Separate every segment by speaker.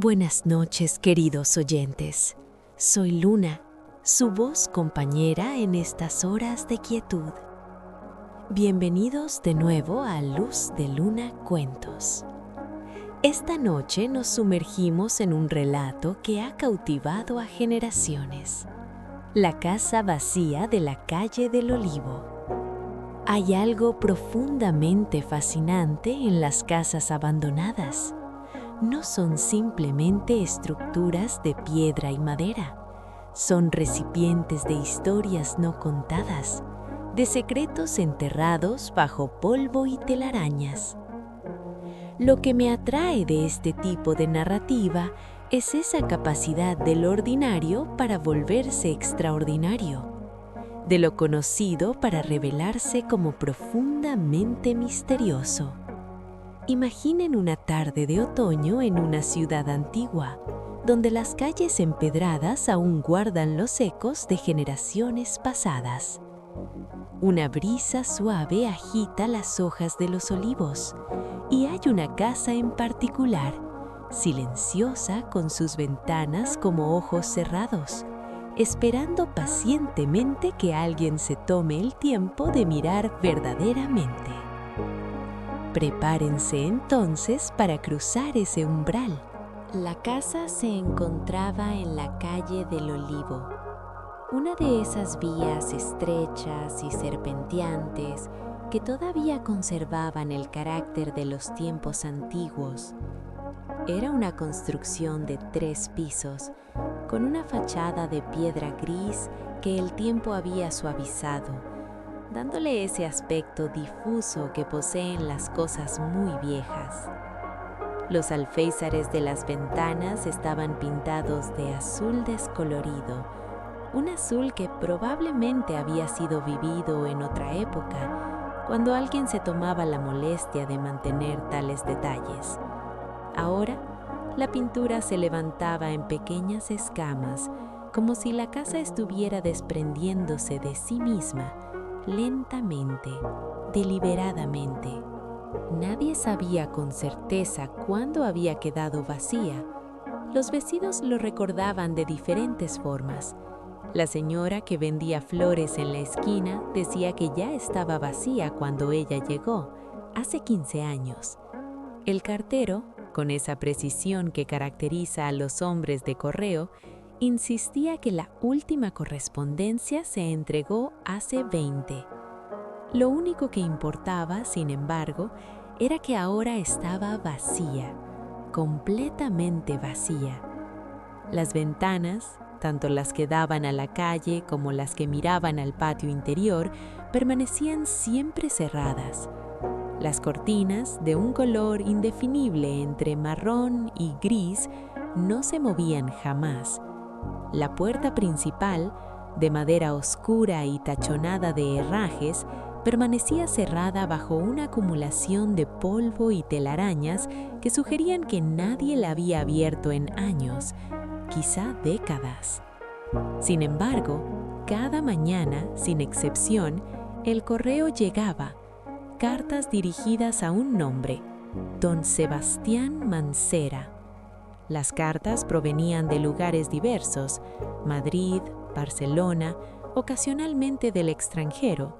Speaker 1: Buenas noches, queridos oyentes. Soy Luna, su voz compañera en estas horas de quietud. Bienvenidos de nuevo a Luz de Luna Cuentos. Esta noche nos sumergimos en un relato que ha cautivado a generaciones. La casa vacía de la calle del Olivo. Hay algo profundamente fascinante en las casas abandonadas. No son simplemente estructuras de piedra y madera. Son recipientes de historias no contadas, de secretos enterrados bajo polvo y telarañas. Lo que me atrae de este tipo de narrativa es esa capacidad del ordinario para volverse extraordinario, de lo conocido para revelarse como profundamente misterioso. Imaginen una tarde de otoño en una ciudad antigua, donde las calles empedradas aún guardan los ecos de generaciones pasadas. Una brisa suave agita las hojas de los olivos, y hay una casa en particular, silenciosa con sus ventanas como ojos cerrados, esperando pacientemente que alguien se tome el tiempo de mirar verdaderamente. Prepárense entonces para cruzar ese umbral. La casa se encontraba en la calle del Olivo, una de esas vías estrechas y serpenteantes que todavía conservaban el carácter de los tiempos antiguos. Era una construcción de 3 pisos, con una fachada de piedra gris que el tiempo había suavizado, dándole ese aspecto difuso que poseen las cosas muy viejas. Los alféizares de las ventanas estaban pintados de azul descolorido, un azul que probablemente había sido vivido en otra época, cuando alguien se tomaba la molestia de mantener tales detalles. Ahora, la pintura se levantaba en pequeñas escamas, como si la casa estuviera desprendiéndose de sí misma, lentamente, deliberadamente. Nadie sabía con certeza cuándo había quedado vacía. Los vecinos lo recordaban de diferentes formas. La señora que vendía flores en la esquina decía que ya estaba vacía cuando ella llegó, hace 15 años. El cartero, con esa precisión que caracteriza a los hombres de correo, insistía que la última correspondencia se entregó hace 20. Lo único que importaba, sin embargo, era que ahora estaba vacía, completamente vacía. Las ventanas, tanto las que daban a la calle como las que miraban al patio interior, permanecían siempre cerradas. Las cortinas, de un color indefinible entre marrón y gris, no se movían jamás. La puerta principal, de madera oscura y tachonada de herrajes, permanecía cerrada bajo una acumulación de polvo y telarañas que sugerían que nadie la había abierto en años, quizá décadas. Sin embargo, cada mañana, sin excepción, el correo llegaba, cartas dirigidas a un nombre, Don Sebastián Mancera. Las cartas provenían de lugares diversos, Madrid, Barcelona, ocasionalmente del extranjero.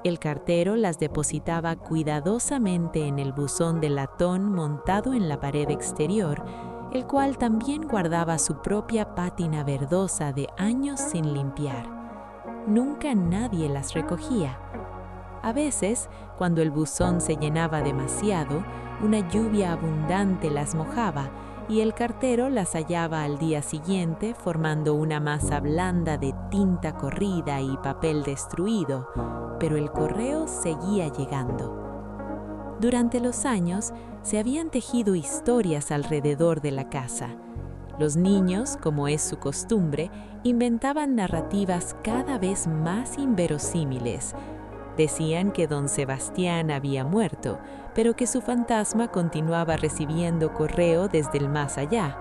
Speaker 1: El cartero las depositaba cuidadosamente en el buzón de latón montado en la pared exterior, el cual también guardaba su propia pátina verdosa de años sin limpiar. Nunca nadie las recogía. A veces, cuando el buzón se llenaba demasiado, una lluvia abundante las mojaba, y el cartero las hallaba al día siguiente formando una masa blanda de tinta corrida y papel destruido, pero el correo seguía llegando. Durante los años se habían tejido historias alrededor de la casa. Los niños, como es su costumbre, inventaban narrativas cada vez más inverosímiles. Decían que don Sebastián había muerto, pero que su fantasma continuaba recibiendo correo desde el más allá.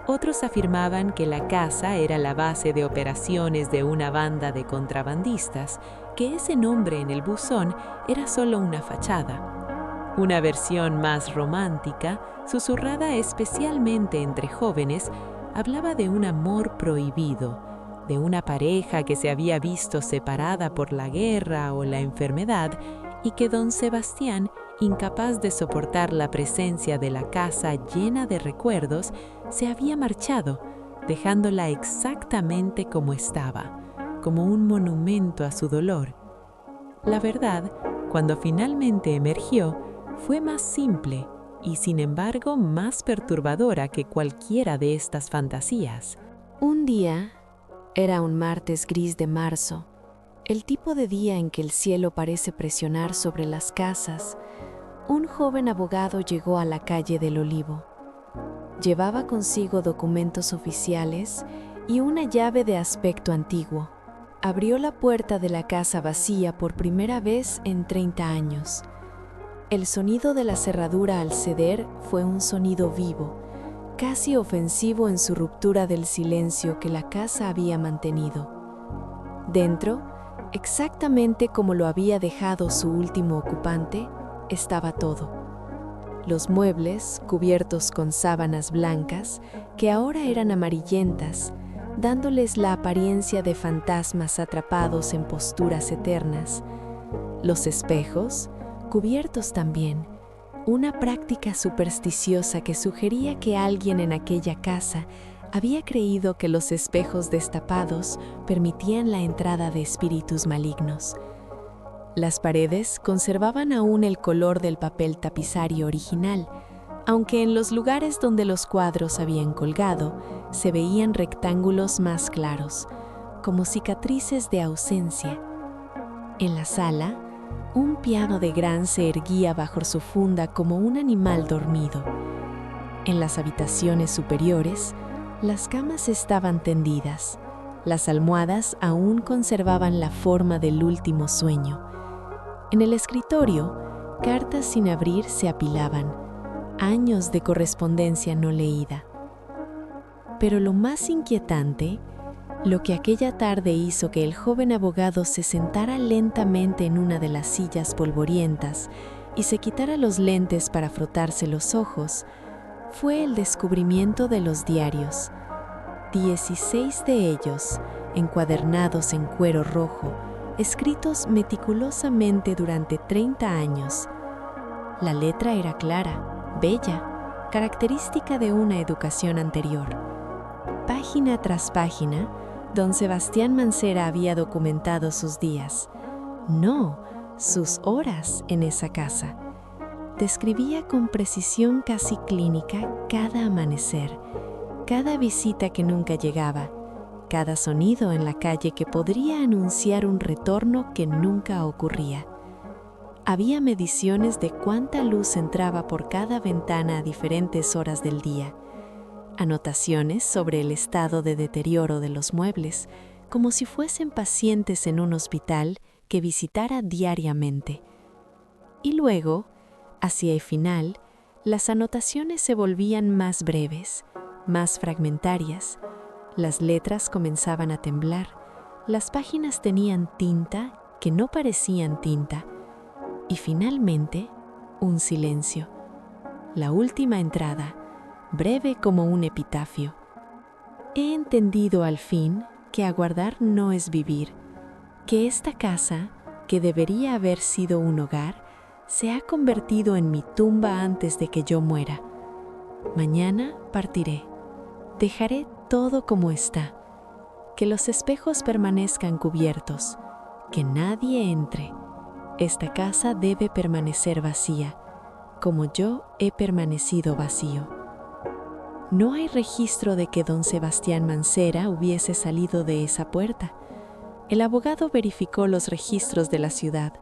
Speaker 1: Otros afirmaban que la casa era la base de operaciones de una banda de contrabandistas, que ese nombre en el buzón era solo una fachada. Una versión más romántica, susurrada especialmente entre jóvenes, hablaba de un amor prohibido, de una pareja que se había visto separada por la guerra o la enfermedad y que don Sebastián, incapaz de soportar la presencia de la casa llena de recuerdos, se había marchado, dejándola exactamente como estaba, como un monumento a su dolor. La verdad, cuando finalmente emergió, fue más simple y sin embargo más perturbadora que cualquiera de estas fantasías. Un día, era un martes gris de marzo, el tipo de día en que el cielo parece presionar sobre las casas, un joven abogado llegó a la calle del Olivo. Llevaba consigo documentos oficiales y una llave de aspecto antiguo. Abrió la puerta de la casa vacía por primera vez en 30 años. El sonido de la cerradura al ceder fue un sonido vivo, casi ofensivo en su ruptura del silencio que la casa había mantenido. Dentro, exactamente como lo había dejado su último ocupante, estaba todo. Los muebles, cubiertos con sábanas blancas, que ahora eran amarillentas, dándoles la apariencia de fantasmas atrapados en posturas eternas. Los espejos, cubiertos también, una práctica supersticiosa que sugería que alguien en aquella casa había creído que los espejos destapados permitían la entrada de espíritus malignos. Las paredes conservaban aún el color del papel tapizario original, aunque en los lugares donde los cuadros habían colgado se veían rectángulos más claros, como cicatrices de ausencia. En la sala, un piano de gran se erguía bajo su funda como un animal dormido. En las habitaciones superiores, las camas estaban tendidas. Las almohadas aún conservaban la forma del último sueño. En el escritorio, cartas sin abrir se apilaban, años de correspondencia no leída. Pero lo más inquietante, lo que aquella tarde hizo que el joven abogado se sentara lentamente en una de las sillas polvorientas y se quitara los lentes para frotarse los ojos, fue el descubrimiento de los diarios. 16 de ellos, encuadernados en cuero rojo, escritos meticulosamente durante 30 años. La letra era clara, bella, característica de una educación anterior. Página tras página, don Sebastián Mancera había documentado sus días, no, sus horas en esa casa. Describía con precisión casi clínica cada amanecer, cada visita que nunca llegaba, cada sonido en la calle que podría anunciar un retorno que nunca ocurría. Había mediciones de cuánta luz entraba por cada ventana a diferentes horas del día, anotaciones sobre el estado de deterioro de los muebles, como si fuesen pacientes en un hospital que visitara diariamente. Y luego, hacia el final, las anotaciones se volvían más breves, más fragmentarias. Las letras comenzaban a temblar, las páginas tenían tinta que no parecían tinta, y finalmente, un silencio. La última entrada, breve como un epitafio. He entendido al fin que aguardar no es vivir, que esta casa, que debería haber sido un hogar, se ha convertido en mi tumba antes de que yo muera. Mañana partiré. Dejaré todo como está. Que los espejos permanezcan cubiertos. Que nadie entre. Esta casa debe permanecer vacía, como yo he permanecido vacío. No hay registro de que don Sebastián Mancera hubiese salido de esa puerta. El abogado verificó los registros de la ciudad.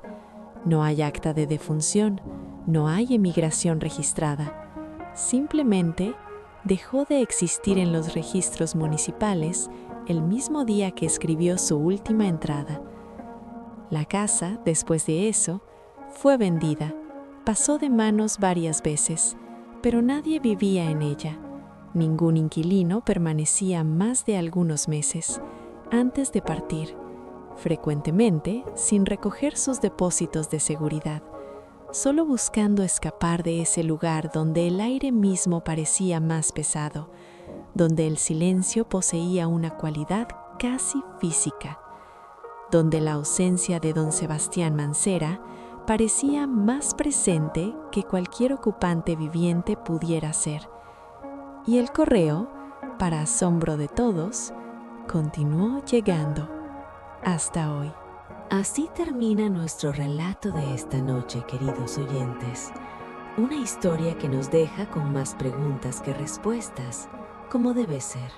Speaker 1: No hay acta de defunción, no hay emigración registrada. Simplemente dejó de existir en los registros municipales el mismo día que escribió su última entrada. La casa, después de eso, fue vendida. Pasó de manos varias veces, pero nadie vivía en ella. Ningún inquilino permanecía más de algunos meses antes de partir, frecuentemente sin recoger sus depósitos de seguridad. solo buscando escapar de ese lugar donde el aire mismo parecía más pesado, donde el silencio poseía una cualidad casi física, donde la ausencia de don Sebastián Mancera parecía más presente que cualquier ocupante viviente pudiera ser. Y el correo, para asombro de todos, continuó llegando hasta hoy.
Speaker 2: Así termina nuestro relato de esta noche, queridos oyentes. Una historia que nos deja con más preguntas que respuestas, como debe ser.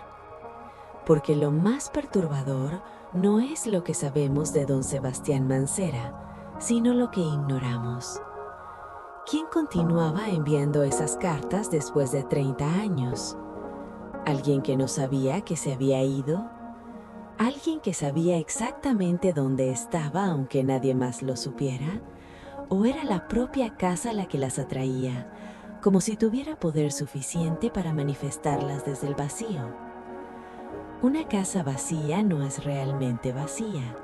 Speaker 2: Porque lo más perturbador no es lo que sabemos de don Sebastián Mancera, sino lo que ignoramos. ¿Quién continuaba enviando esas cartas después de 30 años? ¿Alguien que no sabía que se había ido? ¿Alguien que sabía exactamente dónde estaba aunque nadie más lo supiera? ¿O era la propia casa la que las atraía, como si tuviera poder suficiente para manifestarlas desde el vacío? Una casa vacía no es realmente vacía.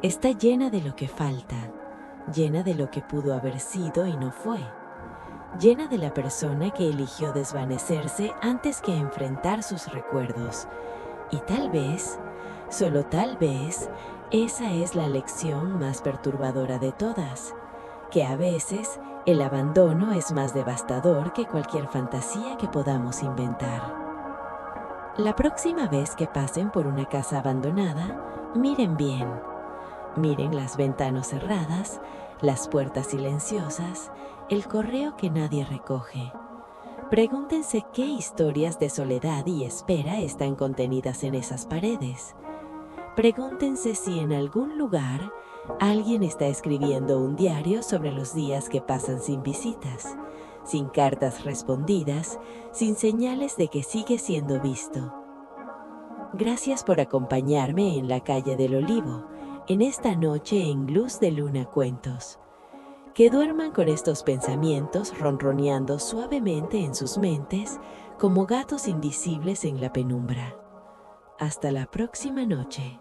Speaker 2: Está llena de lo que falta, llena de lo que pudo haber sido y no fue, llena de la persona que eligió desvanecerse antes que enfrentar sus recuerdos. Y tal vez, solo tal vez, esa es la lección más perturbadora de todas, que a veces el abandono es más devastador que cualquier fantasía que podamos inventar. La próxima vez que pasen por una casa abandonada, miren bien. Miren las ventanas cerradas, las puertas silenciosas, el correo que nadie recoge. Pregúntense qué historias de soledad y espera están contenidas en esas paredes. Pregúntense si en algún lugar alguien está escribiendo un diario sobre los días que pasan sin visitas, sin cartas respondidas, sin señales de que sigue siendo visto. Gracias por acompañarme en la calle del Olivo, en esta noche en Luz de Luna Cuentos. Que duerman con estos pensamientos ronroneando suavemente en sus mentes como gatos invisibles en la penumbra. Hasta la próxima noche.